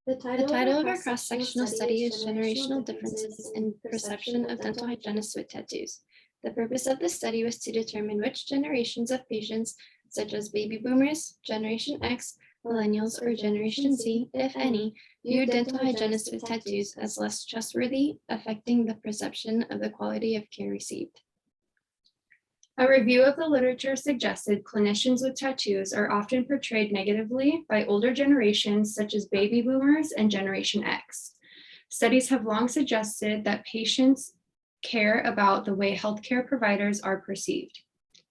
The title of our cross-sectional study is Generational Differences in Perception of Dental Hygienists with Tattoos. The purpose of the study was to determine which generations of patients, such as baby boomers, Generation X, millennials, or Generation Z, if any, viewed dental hygienists with tattoos as less trustworthy, affecting the perception of the quality of care received. A review of the literature suggested clinicians with tattoos are often portrayed negatively by older generations such as baby boomers and Generation X. Studies have long suggested that patients care about the way healthcare providers are perceived.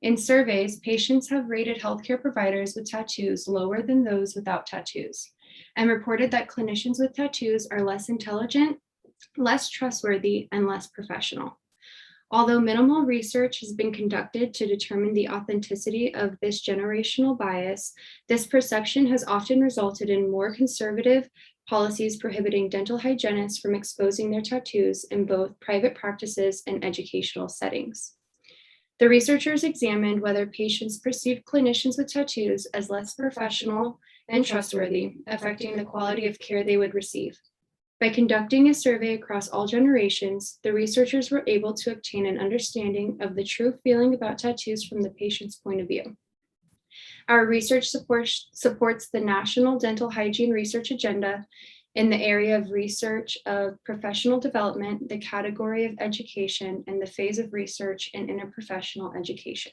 In surveys, patients have rated healthcare providers with tattoos lower than those without tattoos, and reported that clinicians with tattoos are less intelligent, less trustworthy, and less professional. Although minimal research has been conducted to determine the authenticity of this generational bias, this perception has often resulted in more conservative policies prohibiting dental hygienists from exposing their tattoos in both private practices and educational settings. The researchers examined whether patients perceived clinicians with tattoos as less professional and trustworthy, affecting the quality of care they would receive. By conducting a survey across all generations, the researchers were able to obtain an understanding of the true feeling about tattoos from the patient's point of view. Our research supports the National Dental Hygiene Research Agenda in the area of research of professional development, the category of education, and the phase of research in interprofessional education.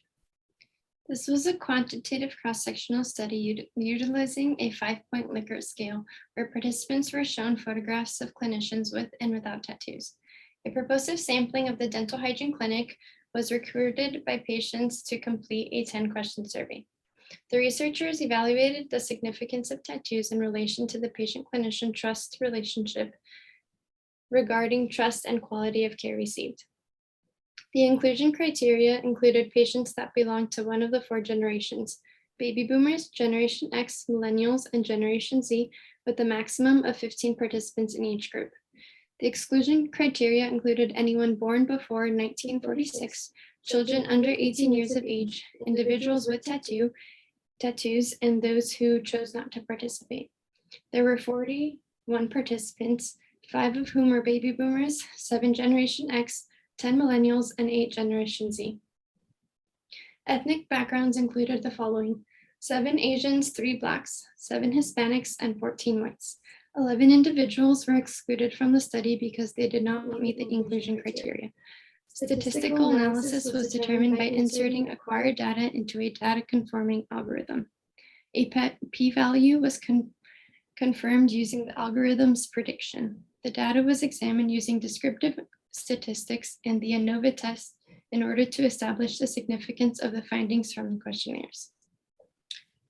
This was a quantitative cross-sectional study utilizing a 5-point Likert scale, where participants were shown photographs of clinicians with and without tattoos. A purposive sampling of the dental hygiene clinic was recruited by patients to complete a 10-question survey. The researchers evaluated the significance of tattoos in relation to the patient-clinician trust relationship regarding trust and quality of care received. The inclusion criteria included patients that belonged to one of the 4 generations: baby boomers, Generation X, millennials, and Generation Z, with a maximum of 15 participants in each group. The exclusion criteria included anyone born before 1946, children under 18 years of age, individuals with tattoos, and those who chose not to participate. There were 41 participants, 5 of whom were baby boomers, 7 Generation X, 10 millennials, and 8 Generation Z. Ethnic backgrounds included the following: 7 Asians, 3 Blacks, 7 Hispanics, and 14 whites. 11 individuals were excluded from the study because they did not meet the inclusion criteria. Statistical analysis was determined by inserting acquired data into a data-conforming algorithm. A p-value was confirmed using the algorithm's prediction. The data was examined using descriptive statistics and the ANOVA test in order to establish the significance of the findings from the questionnaires.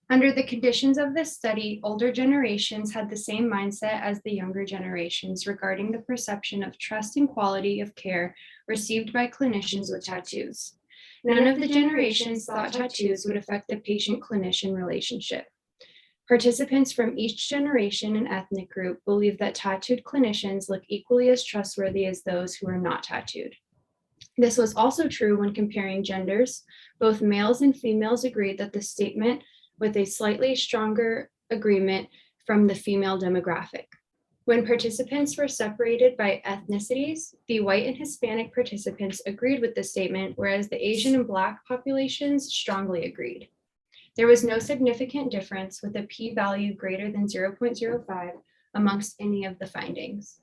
Under the conditions of this study, older generations had the same mindset as the younger generations regarding the perception of trust and quality of care received by clinicians with tattoos. None of the generations thought tattoos would affect the patient-clinician relationship. Participants from each generation and ethnic group believe that tattooed clinicians look equally as trustworthy as those who are not tattooed. This was also true when comparing genders. Both males and females agreed that the statement, with a slightly stronger agreement from the female demographic. When participants were separated by ethnicities, the white and Hispanic participants agreed with the statement, whereas the Asian and Black populations strongly agreed. There was no significant difference with a p-value greater than 0.05 amongst any of the findings.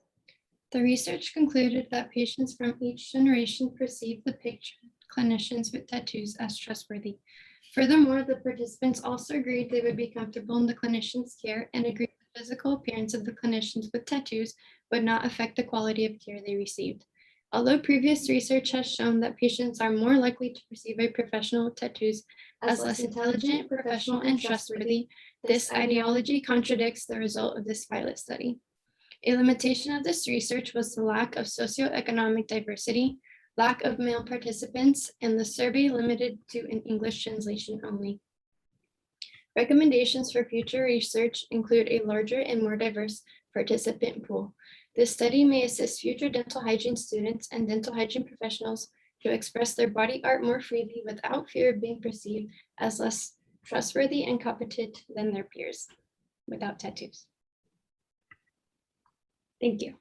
The research concluded that patients from each generation perceived the pictured clinicians with tattoos as trustworthy. Furthermore, the participants also agreed they would be comfortable in the clinician's care and agreed the physical appearance of the clinicians with tattoos would not affect the quality of care they received. Although previous research has shown that patients are more likely to perceive a professional with tattoos as less intelligent, professional, and trustworthy, this ideology contradicts the result of this pilot study. A limitation of this research was the lack of socioeconomic diversity, lack of male participants, and the survey limited to an English translation only. Recommendations for future research include a larger and more diverse participant pool. This study may assist future dental hygiene students and dental hygiene professionals to express their body art more freely without fear of being perceived as less trustworthy and competent than their peers without tattoos. Thank you.